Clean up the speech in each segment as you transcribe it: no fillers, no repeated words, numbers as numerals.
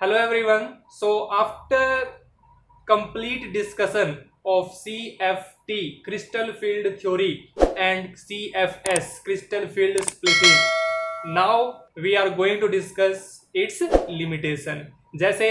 Hello everyone. So after complete discussion of CFT crystal field theory and CFS crystal field splitting, now we are going to discuss its limitation. जैसे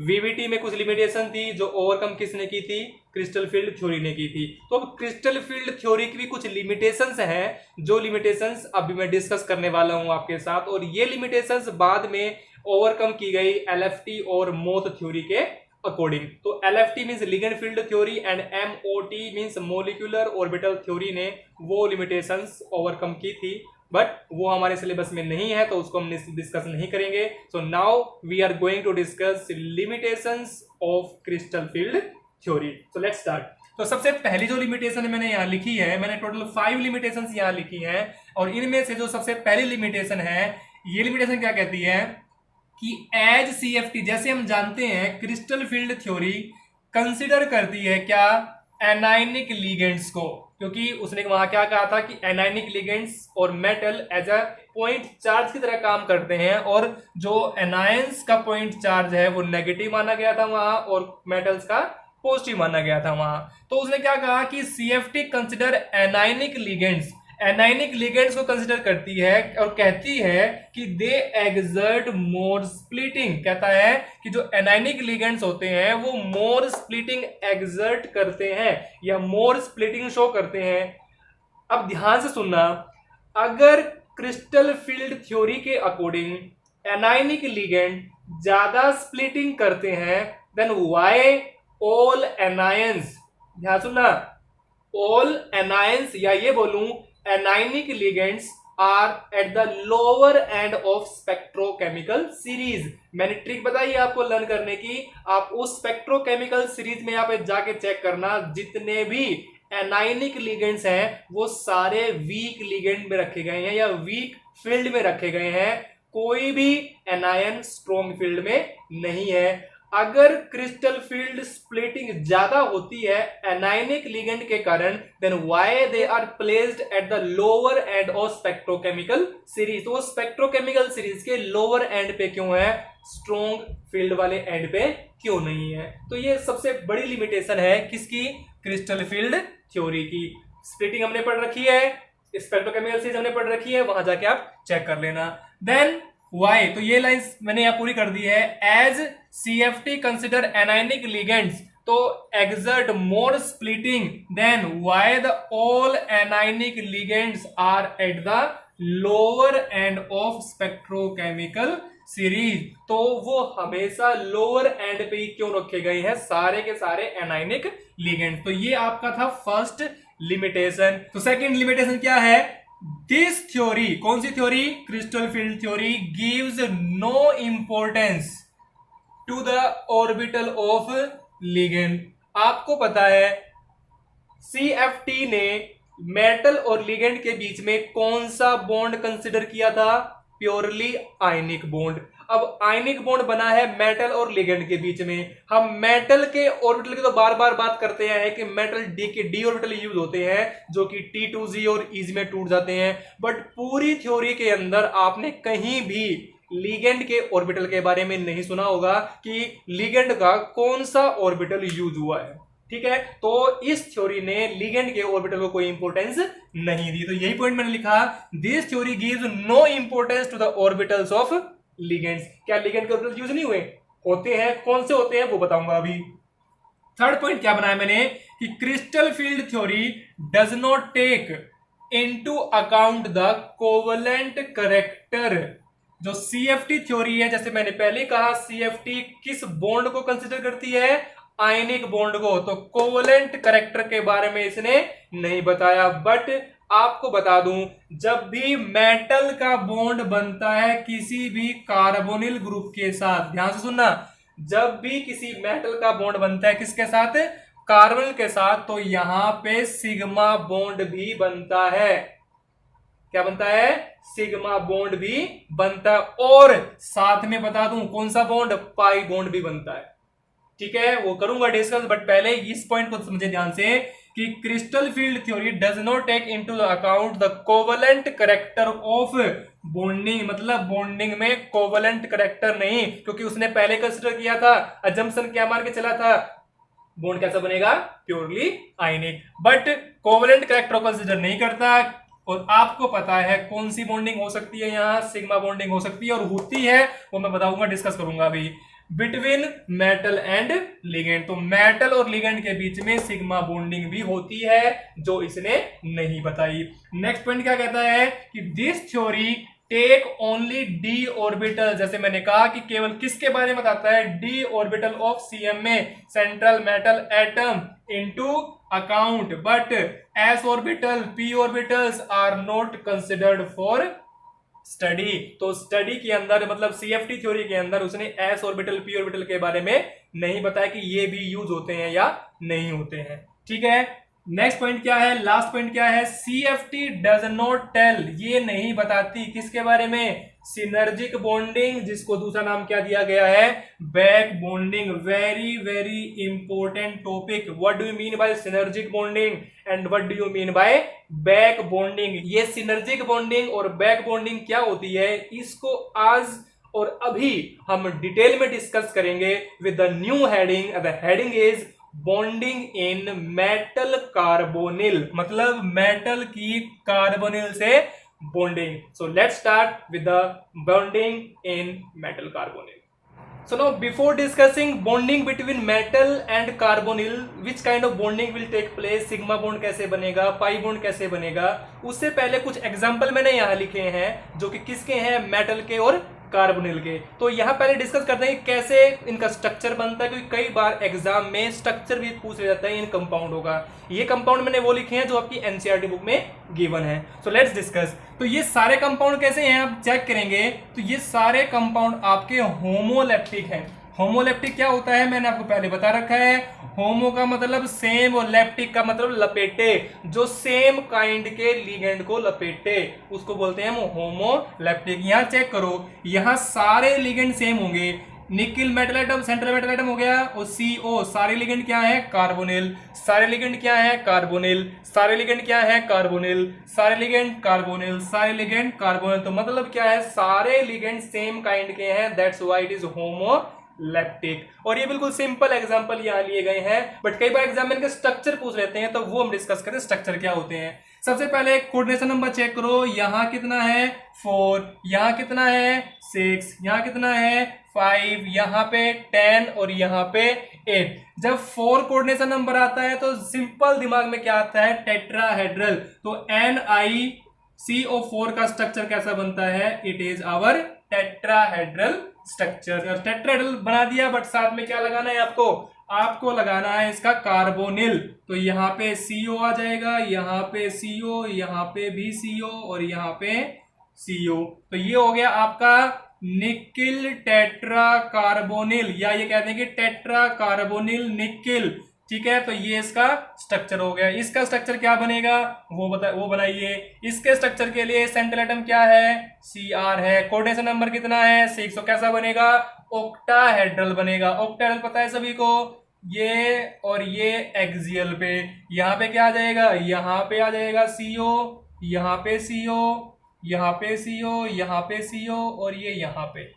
VVT में कुछ limitation थी जो overcome किसने की थी, crystal field theory ने की थी। तो अब क्रिस्टल फील्ड थ्योरी की भी कुछ लिमिटेशंस हैं जो लिमिटेशंस अभी मैं डिस्कस करने वाला हूं आपके साथ, और ये लिमिटेशंस बाद में ओवरकम की गई LFT और मोथ थ्योरी के अकॉर्डिंग। तो LFT means ligand field theory and MOT means molecular orbital theory ने वो लिमिटेशंस ओवरकम की थी, बट वो हमारे सिलेबस में नहीं है तो उसको हम डिस्कस नहीं करेंगे। So now we are going to discuss limitations of crystal field theory. So let's start. तो सबसे पहली जो लिमिटेशन मैंने यहाँ लिखी है, मैंने टोटल 5 लिमिटेशंस यहाँ लिखी हैं, और इनमें से जो सबसे पहली लिमिटेशन है, ये लिमिटेशन क्या कहती है कि एज CFT, जैसे हम जानते हैं क्रिस्टल फील्ड थ्योरी कंसिडर करती है क्या, एनायनिक लिगेंड्स को, क्योंकि उसने वहां क्या कहा था कि एनायनिक लिगेंड्स और metal as a point charge की तरह काम करते हैं, और जो एनायंस का पॉइंट चार्ज है वो नेगेटिव माना गया था वहां, और मेटल्स का पॉजिटिव माना गया था वहां। तो उसने क्या कहा कि CFT consider anionic ligands, anionic ligands को कंसिडर करती है और कहती है कि दे एक्सर्ट मोर स्प्लिटिंग, कहता है कि जो एनायनिक लिगेंड्स होते हैं वो मोर स्प्लिटिंग एक्सर्ट करते हैं या मोर स्प्लिटिंग शो करते हैं। अब ध्यान से सुनना, अगर क्रिस्टल फील्ड थ्योरी के अकॉर्डिंग एनायनिक लिगेंड ज्यादा स्प्लिटिंग करते हैं, देन व्हाई ऑल एनायंस, ध्यान सुनना, ऑल एनायंस, या ये बोलूं anionic ligands are at the lower end of spectrochemical series. मैंने ट्रिक बताई है आपको लर्न करने की, आप उस स्पेक्ट्रोकेमिकल सीरीज में यहाँ पे जाके चेक करना, जितने भी एनायनिक लिगेंड्स हैं वो सारे वीक लिगेंड में रखे गए हैं या वीक फील्ड में रखे गए हैं, कोई भी एनायन स्ट्रॉन्ग फील्ड में नहीं है। अगर क्रिस्टल फील्ड स्प्लिटिंग ज्यादा होती है एनायनिक लिगेंड के कारण, then why they are placed at the lower end of spectrochemical series. तो स्पेक्ट्रोकेमिकल सीरीज के लोअर एंड पे क्यों है, स्ट्रॉन्ग फील्ड वाले एंड पे क्यों नहीं है। तो ये सबसे बड़ी लिमिटेशन है किसकी, क्रिस्टल फील्ड थ्योरी की। स्प्लिटिंग हमने पढ़ रखी है, स्पेक्ट्रोकेमिकल सीरीज हमने पढ़ रखी है, वहां जाके आप चेक कर लेना। देन वाई, तो ये लाइंस मैंने यहां पूरी कर दी है। As CFT consider anionic ligands तो exert more splitting, then why the all anionic ligands are at the lower end of spectrochemical series. तो वो हमेशा लोअर एंड पे ही क्यों रखे गए हैं सारे के सारे एनायनिक लिगेंड्स। तो ये आपका था फर्स्ट लिमिटेशन। तो सेकंड लिमिटेशन क्या है, दिस थ्योरी, कौन सी theory, crystal field theory, gives no importance to the orbital of ligand. आपको पता है CFT ने मेटल और लिगेंड के बीच में कौन सा बॉन्ड कंसिडर किया था, प्योरली आयनिक बॉन्ड। अब आयनिक बॉन्ड बना है मेटल और लिगेंड के बीच में। हम मेटल के ऑर्बिटल की तो बार बार बात करते हैं कि मेटल डी ऑर्बिटल यूज होते हैं जो कि T2Z और EZ में टूट जाते हैं, बट पूरी थ्योरी के अंदर आपने कहीं भी लिगेंड के ऑर्बिटल के बारे में नहीं सुना होगा कि लिगेंड का कौन सा ऑर्बिटल यूज हुआ है। ठीक है, तो इस थ्योरी ने लिगेंड के ऑर्बिटल को कोई इंपॉर्टेंस नहीं दी। तो यही पॉइंट मैंने लिखा, this theory gives no importance to the orbitals of ligands. क्या लिगेंड के ऑर्बिटल यूज नहीं हुए, होते हैं, कौन से होते हैं वो बताऊंगा अभी। थर्ड पॉइंट क्या बनाया मैंने कि crystal field theory does not take into account the covalent character. जो CFT थ्योरी है, जैसे मैंने पहले कहा, CFT किस बॉन्ड को कंसिडर करती है, आयनिक बॉन्ड को। तो कोवलेंट कैरेक्टर के बारे में इसने नहीं बताया, बट आपको बता दूं, जब भी मेटल का बॉन्ड बनता है किसी भी कार्बोनिल ग्रुप के साथ, ध्यान से सुनना, जब भी किसी मेटल का बॉन्ड बनता है किसके साथ, कार्बोनिल के साथ, तो यहां पे सिग्मा बॉन्ड भी बनता है। क्या बनता है, सिग्मा बॉन्ड भी बनता है, और साथ में बता दूं कौन सा बॉन्ड, पाई बॉन्ड भी बनता है। ठीक है, वो करूंगा डिस्कस, बट पहले इस पॉइंट को समझे ध्यान से कि crystal field theory does not take into account the covalent character of bonding, मतलब बॉन्डिंग में कोवलेंट करेक्टर नहीं, क्योंकि उसने पहले कंसिडर किया था, अजम्पशन क्या मान के चला था, बॉन्ड कैसा बनेगा, purely ionic, but covalent character consider नहीं करता। और आपको पता है कौन सी बॉन्डिंग हो सकती है, यहां सिग्मा बॉन्डिंग हो सकती है, और होती है वो मैं बताऊंगा, डिस्कस करूंगा अभी, बिटवीन मेटल एंड लिगेंड। तो मेटल और लिगेंड के बीच में सिग्मा बॉन्डिंग भी होती है, जो इसने नहीं बताई। नेक्स्ट पॉइंट क्या कहता है कि this theory take only d orbital, जैसे मैंने कहा कि केवल किसके बारे में बताता है, d orbital of CMA central metal atom into account, but s orbital p orbitals are not considered for study. तो स्टडी के अंदर, मतलब सीएफटी थ्योरी के अंदर उसने एस ऑर्बिटल पी ऑर्बिटल के बारे में नहीं बताया कि ये भी यूज होते हैं या नहीं होते हैं। ठीक है, नेक्स्ट पॉइंट क्या है, लास्ट पॉइंट क्या है, सीएफटी डज नॉट टेल, ये नहीं बताती किसके बारे में, सिनर्जिक बॉन्डिंग, जिसको दूसरा नाम क्या दिया गया है, back bonding. Very very important topic, what do you mean by synergic bonding and what do you mean buy back bonding. ये सिनर्जिक बॉन्डिंग और बैक बॉन्डिंग क्या होती है, इसको आज और अभी हम डिटेल में डिस्कस करेंगे with the new heading. The heading is bonding in metal carbonyl, मतलब मेटल की कार्बोनिल से bonding. So let's start with the bonding in metal carbonyl. So now before discussing bonding between metal and carbonyl, which kind of bonding will take place, sigma bond कैसे बनेगा, pi bond कैसे बनेगा, उससे पहले कुछ example मैंने यहाँ लिखे हैं जो कि किसके हैं, मेटल के और कार्बोनिल के। तो यहाँ पहले डिस्कस करते हैं कैसे इनका स्ट्रक्चर बनता है, क्योंकि कई बार एग्जाम में स्ट्रक्चर भी पूछ जाता है इन कंपाउंडों का। ये कंपाउंड मैंने वो लिखे हैं जो आपकी एनसीईआरटी बुक में गिवन है। So let's discuss. तो ये सारे कंपाउंड कैसे हैं, आप चेक करेंगे तो ये सारे कंपाउंड आपके होमोलेप्टिक हैं। होमोलेप्टिक क्या होता है, मैंने आपको पहले बता रखा है। होमो का मतलब सेम और लेप्टिक का मतलब लपेटे, जो सेम काइंड के लिगेंड को लपेटे उसको बोलते हैं हम होमोलेप्टिक। यहां चेक करो, यहां सारे लिगेंड सेम होंगे। Nickel metal atom central metal atom हो गया, और CO सारे लिगेंड क्या है, कार्बोनिल। सारे लिगेंड क्या है, कार्बोनिल। सारे लिगेंड क्या है, कार्बोनिल। सारे लिगेंड कार्बोनिल। सारे लिगेंड कार्बोनिल। तो मतलब क्या है, सारे लिगेंड सेम काइंड के हैं, that's why it is homoleptic. और ये बिल्कुल सिंपल एग्जांपल यहाँ लिए गए हैं, बट कई बार एग्जाम में इनके स्ट्रक्चर पूछ लेते हैं, तो वो हम डिस्कस करें स्ट्रक्चर क्या होते हैं। सबसे पहले कोऑर्डिनेशन नंबर चेक करो, यहाँ कितना है 4, यहाँ कितना है 6, यहाँ कितना है 5, यहाँ पे 10 और यहाँ पे 8। जब 4 कोऑर्डिनेशन नंबर आता है तो सिंपल दिमाग में क्या आता है, टेट्राहेड्रल। तो NiCO4 का स्ट्रक्चर कैसा बनता है, it is our tetrahedral structure. Tetrahedral बना दिया, बट साथ में क्या लगाना है आपको लगाना है इसका कार्बोनिल। तो यहाँ पे CO आ जाएगा, यहाँ पे CO, यहाँ पे भी CO और यहाँ पे CO। तो ये हो गया आपका निकिल टेट्रा कार्बोनिल, या ये कहते हैं कि टेट्रा कार्बोनिल निकिल। ठीक है, तो ये इसका स्ट्रक्चर हो गया। इसका स्ट्रक्चर क्या बनेगा वो बनाइए। इसके स्ट्रक्चर के लिए सेंट्रल एटम क्या है, Cr है। कोऑर्डिनेशन नंबर कितना है 6। तो कैसा बनेगा, ऑक्टाहेड्रल बनेगा। ऑक्टाहेड्रल पता है सभी को, ये और ये एक्सियल पे। यहाँ पे क्या आ जाएगा, यहाँ पे आ जाएगा CO, यहाँ पे CO, यहाँ पे CO, यहाँ पे CO और ये यहाँ पे।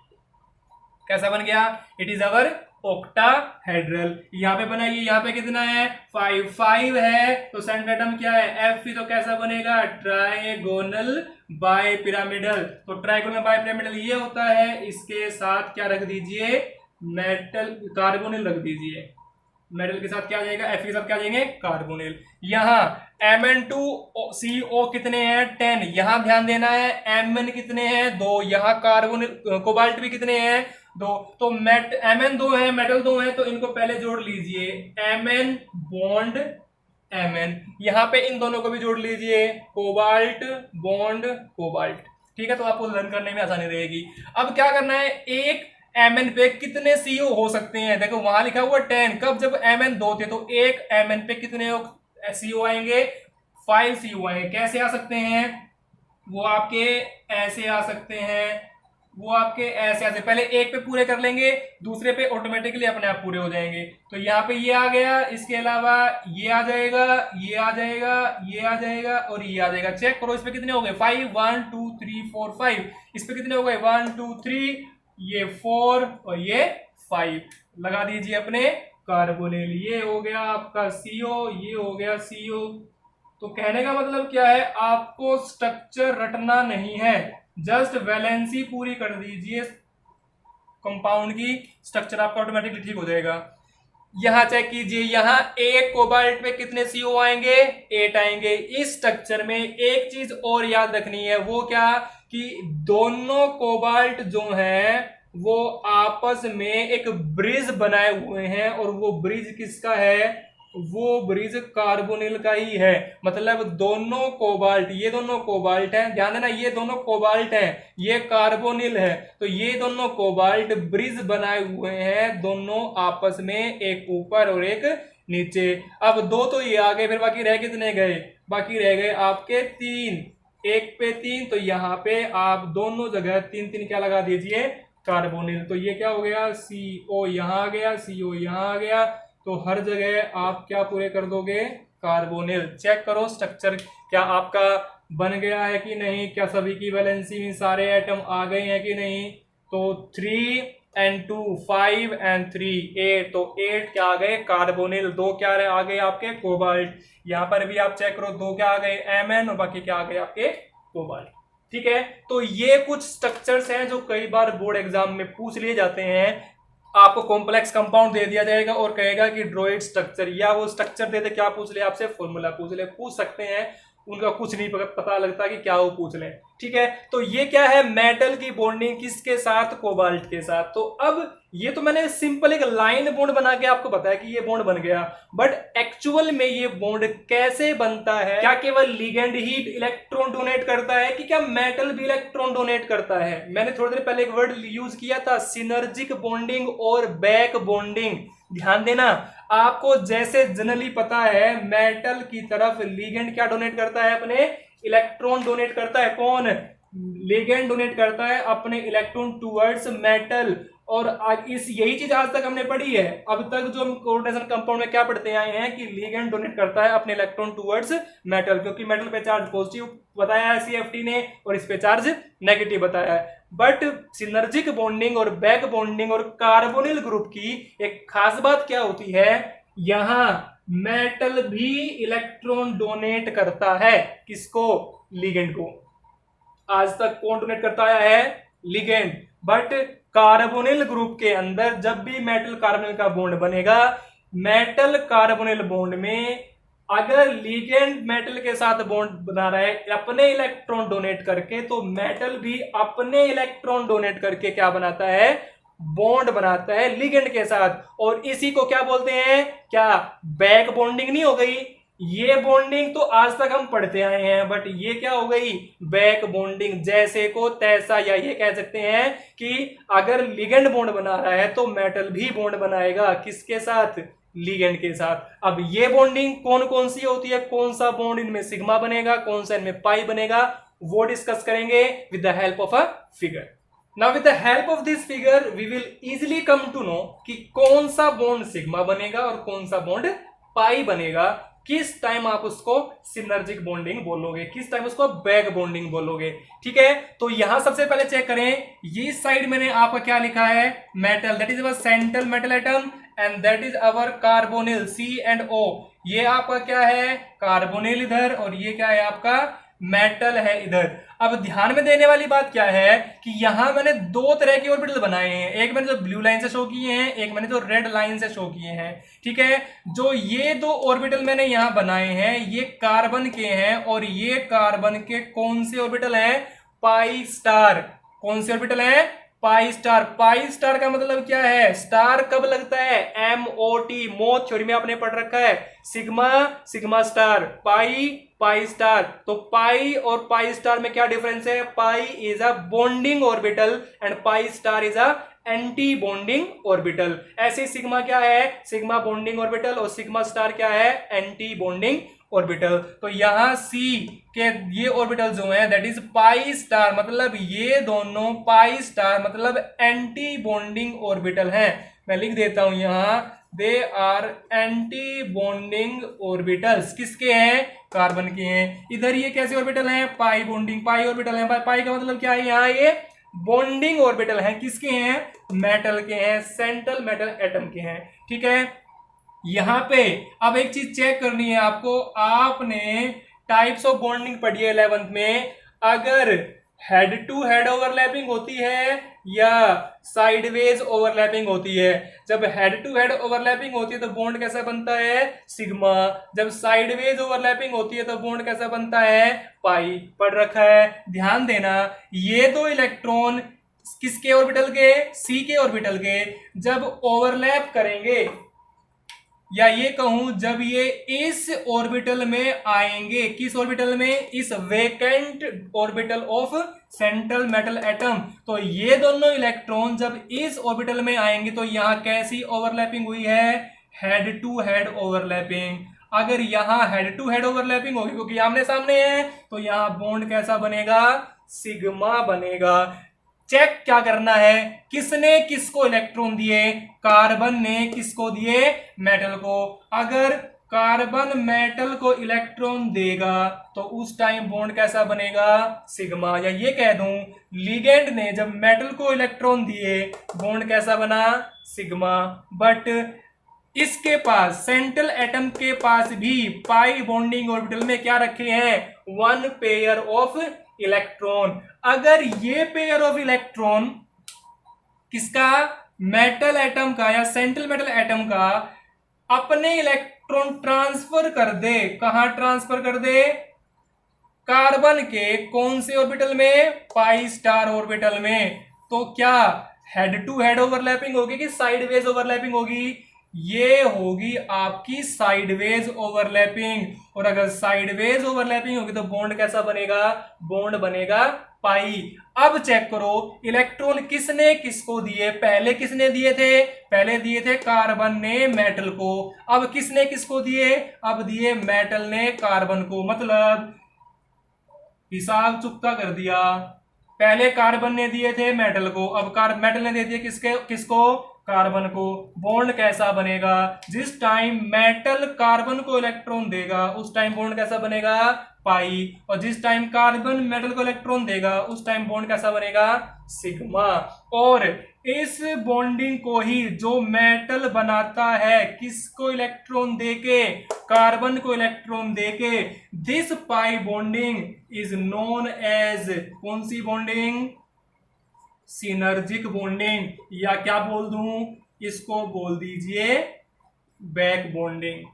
कैसा बन गया, इट इज अवर ऑक्टाहेड्रल। यहाँ पे बनाइए, यहाँ पे कितना है 5 है, तो सेंट्रल एटम क्या है F। तो कैसा बनेगा, ट्राइगोनल बाय पिरामिडल। तो ट्राइगोनल बाय पिरामिडल ये होता है, इसके साथ क्या रख दीजिए, मेटल कार्बोनिल रख दीजिए। मेटल के साथ क्या आ जाएगा, F के साथ क्या आ जाएंगे, कार्बोनिल। यहाँ Mn2CO कितने हैं 10, यहाँ ध्यान देना है। Mn कितने हैं 2, यहाँ कार्बोनिल कोबाल्ट भी कितने हैं 2। तो Mn 2 है, मेटल 2 है, तो इनको पहले जोड़ लीजिए, Mn बॉन्ड Mn। यहाँ पे इन दोनों को भी जोड़ लीजिए, कोबाल्ट बॉन्ड कोबाल्ट। ठीक है, तो आपको रन करने में आसानी रहेगी। अब क्या करना है, एक Mn पे कितने CO हो सकते हैं, देखो वहां लिखा हुआ 10। कब, जब Mn 2 थे, तो एक Mn पे कितने CO आएंगे, 5 CO आएंगे। कैसे आ सकते हैं वो, आपके ऐसे आ सकते हैं, वो आपके ऐसे ऐसे पहले एक पे पूरे कर लेंगे, दूसरे पे ऑटोमेटिकली अपने आप पूरे हो जाएंगे। तो यहाँ पे ये आ गया, इसके अलावा ये आ जाएगा, ये आ जाएगा, ये आ जाएगा और ये आ जाएगा। चेक करो इस पे कितने हो गए 5, 1 2 3 4 5। इस पे कितने हो गए 1 2 3, ये 4 और ये 5। लगा दीजिए अपने कार्बोनिल। ये हो गया आपका CO, ये हो गया CO। तो कहने का मतलब क्या है, आपको स्ट्रक्चर रटना नहीं है, जस्ट वैलेंसी पूरी कर दीजिए कंपाउंड की, स्ट्रक्चर आपका ऑटोमेटिकली ठीक हो जाएगा। यहां चेक कीजिए, यहां एक कोबाल्ट पे कितने CO आएंगे 8 आएंगे। इस स्ट्रक्चर में एक चीज और याद रखनी है, वो क्या कि दोनों कोबाल्ट जो हैं वो आपस में एक ब्रिज बनाए हुए हैं, और वो ब्रिज किसका है, वो ब्रिज कार्बोनिल का ही है। मतलब दोनों कोबाल्ट, ये दोनों कोबाल्ट हैं, ध्यान देना ये दोनों कोबाल्ट हैं, ये कार्बोनिल है। तो ये दोनों कोबाल्ट ब्रिज बनाए हुए हैं, दोनों आपस में, एक ऊपर और एक नीचे। अब दो तो ये आ गए, फिर बाकी रह कितने गए, बाकी रह गए आपके 3, एक पे 3। तो यहाँ पे आप दोनों जगह 3 3 क्या लगा दीजिए कार्बोनिल। तो ये क्या हो गया CO यहाँ आ गया, CO यहाँ आ गया। तो हर जगह आप क्या पूरे कर दोगे कार्बोनिल। चेक करो स्ट्रक्चर क्या आपका बन गया है कि नहीं, क्या सभी की वैलेंसी में सारे एटम आ गए हैं कि नहीं। तो 3 and 2 5 and 3 8, तो 8 क्या आ गए कार्बोनिल, 2 क्या आ गए आपके कोबाल्ट। यहाँ पर भी आप चेक करो 2 क्या आ गए Mn, और बाकी क्या आ गए आपके कोबाल्ट। ठीक है, तो ये कुछ स्ट्रक्चर्स हैं जो कई बार बोर्ड एग्जाम में पूछ लिए जाते हैं। आपको कॉम्प्लेक्स कंपाउंड दे दिया जाएगा और कहेगा कि ड्रॉ इट स्ट्रक्चर, या वो स्ट्रक्चर दे दे, क्या पूछ ले आपसे फॉर्मूला पूछ सकते हैं। उनका कुछ नहीं पता लगता कि क्या वो पूछ लें। ठीक है, तो ये क्या है मेटल की बॉन्डिंग किसके साथ, कोबाल्ट के साथ। तो अब ये तो मैंने सिंपल एक लाइन बॉन्ड बना के आपको बताया कि ये बॉन्ड बन गया, बट एक्चुअल में ये बॉन्ड कैसे बनता है, क्या केवल लिगेंड ही इलेक्ट्रॉन डोनेट करता है कि क्या मेटल भी इलेक्ट्रॉन डोनेट करता है। मैंने थोड़ी देर पहले एक वर्ड यूज किया था सिनर्जिक बॉन्डिंग और बैक बॉन्डिंग। ध्यान देना, आपको जैसे जनरली पता है मेटल की तरफ लिगेंड क्या डोनेट करता है, अपने इलेक्ट्रॉन डोनेट करता है। कौन, लिगेंड डोनेट करता है अपने इलेक्ट्रॉन टुवर्ड्स मेटल। और यही चीज आज तक हमने पढ़ी है। अब तक जो हम कोऑर्डिनेशन कंपाउंड में क्या पढ़ते आए हैं कि लिगेंड डोनेट करता है अपने इलेक्ट्रॉन टुवर्ड्स मेटल, क्योंकि मेटल पे चार्ज पॉजिटिव बताया है CFT ने और इस पे चार्ज नेगेटिव बताया है। बट सिनर्जिक बॉन्डिंग और बैक बॉन्डिंग और कार्बोनिल ग्रुप की एक खास बात क्या होती है, यहां मेटल भी इलेक्ट्रॉन डोनेट करता है। किसको, लिगेंड को। आज तक कौन डोनेट करता आया है, लिगेंड। बट कार्बोनिल ग्रुप के अंदर जब भी मेटल कार्बोनिल का बॉन्ड बनेगा, मेटल कार्बोनिल बॉन्ड में अगर लिगेंड मेटल के साथ बॉन्ड बना रहा है अपने इलेक्ट्रॉन डोनेट करके, तो मेटल भी अपने इलेक्ट्रॉन डोनेट करके क्या बनाता है, बॉन्ड बनाता है लिगेंड के साथ। और इसी को क्या बोलते हैं, क्या बैक बॉन्डिंग नहीं हो गई। ये बॉन्डिंग तो आज तक हम पढ़ते आए हैं, बट ये क्या हो गई बैक बॉन्डिंग। जैसे को तैसा, या ये कह सकते हैं कि अगर लिगेंड बॉन्ड बना रहा है तो मेटल भी बॉन्ड बनाएगा, किसके साथ, लिगेंड के साथ। अब ये बॉन्डिंग कौन कौन सी होती है, कौन सा बॉन्ड इनमें सिग्मा बनेगा, कौन सा इनमें पाई बनेगा, वो डिस्कस करेंगे with the help of a figure. Now with the help of this figure we will easily come to know कि कौन सा बॉन्ड सिग्मा बनेगा और कौन सा बॉन्ड पाई बनेगा। किस टाइम आप उसको सिनर्जिक बॉन्डिंग बोलोगे, किस टाइम उसको बैक बॉन्डिंग बोलोगे। ठीक है, तो यहां सबसे पहले चेक करें, ये साइड मैंने आपका क्या लिखा है, metal, that is our central metal atom and that is our carbonyl C&O। ये आपका क्या है, कार्बोनिल इधर, और ये क्या है आपका मेटल है इधर। अब ध्यान में देने वाली बात क्या है कि यहां मैंने दो तरह के ऑर्बिटल बनाए हैं, एक मैंने जो ब्लू लाइन से शो किए हैं, एक मैंने जो रेड लाइन से शो किए हैं। ठीक है, जो ये दो ऑर्बिटल मैंने यहां बनाए हैं ये कार्बन के हैं, और ये कार्बन के कौन से ऑर्बिटल हैं, पाई स्टार। कौन से ऑर्बिटल हैं, पाई स्टार। पाई स्टार का मतलब क्या है, स्टार कब लगता है, MOT, मो थ्योरी में आपने पढ़ रखा है, सिग्मा सिग्मा स्टार, पाई पाई स्टार। तो पाई और पाई स्टार में क्या डिफरेंस है, pi is a bonding orbital and pi star is a anti bonding orbital. ऐसे सिग्मा क्या है, सिग्मा बॉन्डिंग ऑर्बिटल और सिग्मा स्टार क्या है, एंटी बॉन्डिंग ऑर्बिटल। तो यहाँ सी के ये ऑर्बिटल जो है दैट इज पाई स्टार, मतलब ये दोनों पाई स्टार मतलब एंटी बॉन्डिंग ऑर्बिटल हैं। मैं लिख देता हूं यहाँ, they are anti bonding orbitals. किसके हैं? कार्बन के हैं। इधर ये कैसे ऑर्बिटल हैं? पाई बॉन्डिंग, पाई ऑर्बिटल हैं। पाई का मतलब क्या है? यहाँ ये बॉन्डिंग ऑर्बिटल हैं। किसके हैं? मेटल के हैं, सेंट्रल मेटल एटम के हैं। ठीक है, यहां पे अब एक चीज चेक करनी है आपको। आपने टाइप्स ऑफ बॉन्डिंग पढ़ी है 11th में। अगर हेड टू हेड ओवरलैपिंग होती है या साइडवेज ओवरलैपिंग होती है। जब हेड टू हेड ओवरलैपिंग होती है तो बॉन्ड कैसा बनता है? सिग्मा। जब साइडवेज ओवरलैपिंग होती है तो बॉन्ड कैसा बनता है? पाई। पढ़ रखा है, ध्यान देना। ये दो इलेक्ट्रॉन किसके ऑर्बिटल के? सी के ऑर्बिटल के। जब ओवरलैप करेंगे, या ये कहूं जब ये इस ऑर्बिटल में आएंगे, किस ऑर्बिटल में? इस vacant orbital of central metal atom. तो ये दोनों इलेक्ट्रॉन जब इस ऑर्बिटल में आएंगे तो यहां कैसी ओवरलैपिंग हुई है? Head to head overlapping. अगर यहां हेड टू हेड ओवरलैपिंग होगी क्योंकि आमने सामने है, तो यहां बॉन्ड कैसा बनेगा? सिग्मा बनेगा। चेक क्या करना है? किसने किसको इलेक्ट्रॉन दिए? कार्बन ने किसको दिए? मेटल को। अगर कार्बन मेटल को इलेक्ट्रॉन देगा तो उस टाइम बॉन्ड कैसा बनेगा? सिग्मा। या ये कह दूं लिगेंड ने जब मेटल को इलेक्ट्रॉन दिए बॉन्ड कैसा बना? सिग्मा। बट इसके पास सेंट्रल एटम के पास भी पाई बॉन्डिंग ऑर्बिटल में क्या रखे हैं? One pair of electron. अगर ये पेयर ऑफ इलेक्ट्रॉन किसका? मेटल एटम का या सेंट्रल मेटल एटम का अपने इलेक्ट्रॉन ट्रांसफर कर दे, कहां ट्रांसफर कर दे? कार्बन के कौन से ऑर्बिटल में? पाई स्टार ऑर्बिटल में। तो क्या हेड टू हेड ओवरलैपिंग होगी कि साइडवेज ओवरलैपिंग होगी? ये होगी आपकी साइडवेज ओवरलैपिंग। और अगर साइडवेज ओवरलैपिंग होगी तो बॉन्ड कैसा बनेगा? बॉन्ड बनेगा पाई। अब चेक करो इलेक्ट्रॉन किसने किसको दिए? पहले किसने दिए थे? पहले दिए थे कार्बन ने मेटल को। अब किसने किसको दिए? अब दिए मेटल ने कार्बन को। मतलब हिसाब चुकता कर दिया। पहले कार्बन ने दिए थे मेटल को, अब मेटल ने दे दिए किसको? कार्बन को। बॉन्ड कैसा बनेगा? जिस टाइम मेटल कार्बन को इलेक्ट्रॉन देगा उस टाइम बॉन्ड कैसा बनेगा? पाई। और जिस टाइम कार्बन मेटल को इलेक्ट्रॉन देगा उस टाइम बॉन्ड कैसा बनेगा? सिग्मा। और इस बॉन्डिंग को ही जो मेटल बनाता है किसको इलेक्ट्रॉन देके? कार्बन को इलेक्ट्रॉन देके। This pi bonding is known as कौन सी बॉन्डिंग? Synergic bonding. या क्या बोल दूं? इसको बोल दीजिए बैक बॉन्डिंग।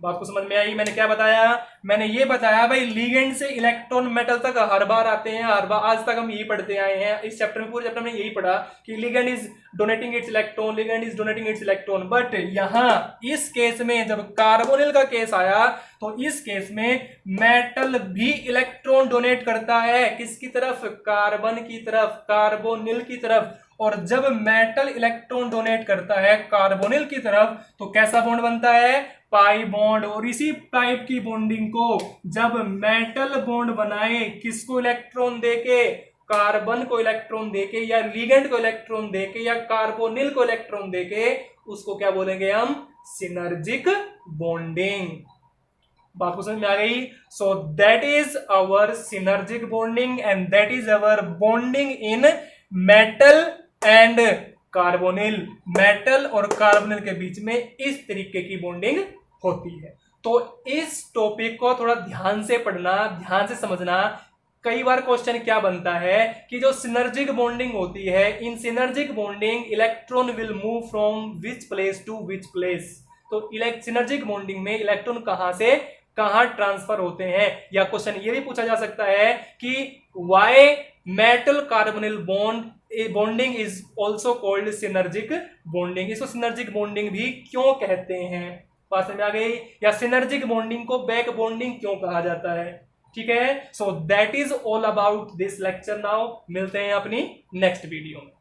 बात को समझ में आई? मैंने क्या बताया? मैंने ये बताया भाई लिगेंड से इलेक्ट्रॉन मेटल तक हर बार आते हैं, हर बार आज तक हम यही पढ़ते आए हैं। इस चैप्टर में, पूरे चैप्टर में यही पढ़ा कि ligand is donating it's electron, ligand is donating it's electron. But यहां इस केस में जब कार्बोनिल का केस आया तो इस केस में मेटल भी इलेक्ट्रॉन डोनेट करता है। किसकी तरफ? कार्बन की तरफ, कार्बोनिल की तरफ। और जब मेटल इलेक्ट्रॉन डोनेट करता है कार्बोनिल की तरफ तो कैसा बॉन्ड बनता है? Pi bond. और इसी टाइप की बॉन्डिंग को जब मेटल बॉन्ड बनाए किसको इलेक्ट्रॉन देके? कार्बन को इलेक्ट्रॉन देके, या लिगेंड को इलेक्ट्रॉन देके, या कार्बोनिल को इलेक्ट्रॉन देके, उसको क्या बोलेंगे हम? Synergic bonding. बात को समझ में आ गई? So that is our synergic bonding and that is our bonding in metal and carbonyl. Metal और कार्बोनिल के बीच में इस तरीके की बॉन्डिंग होती है। तो इस टॉपिक को थोड़ा ध्यान से पढ़ना, ध्यान से समझना। कई बार क्वेश्चन क्या बनता है कि जो सिनर्जिक बॉन्डिंग होती है, in synergic bonding electron will move from which place to which place. तो सिनर्जिक बॉन्डिंग में इलेक्ट्रॉन कहां से कहां ट्रांसफर होते हैं। या क्वेश्चन ये भी पूछा जा सकता है कि why metal carbonyl bonding is also called synergic bonding. इसको सिनर्जिक बॉन्डिंग भी क्यों कहते हैं? बात समझ में आ गई? या सिनर्जिक बॉन्डिंग को बैक बॉन्डिंग क्यों कहा जाता है? ठीक है, सो that is all about this lecture now. मिलते हैं अपनी नेक्स्ट वीडियो में।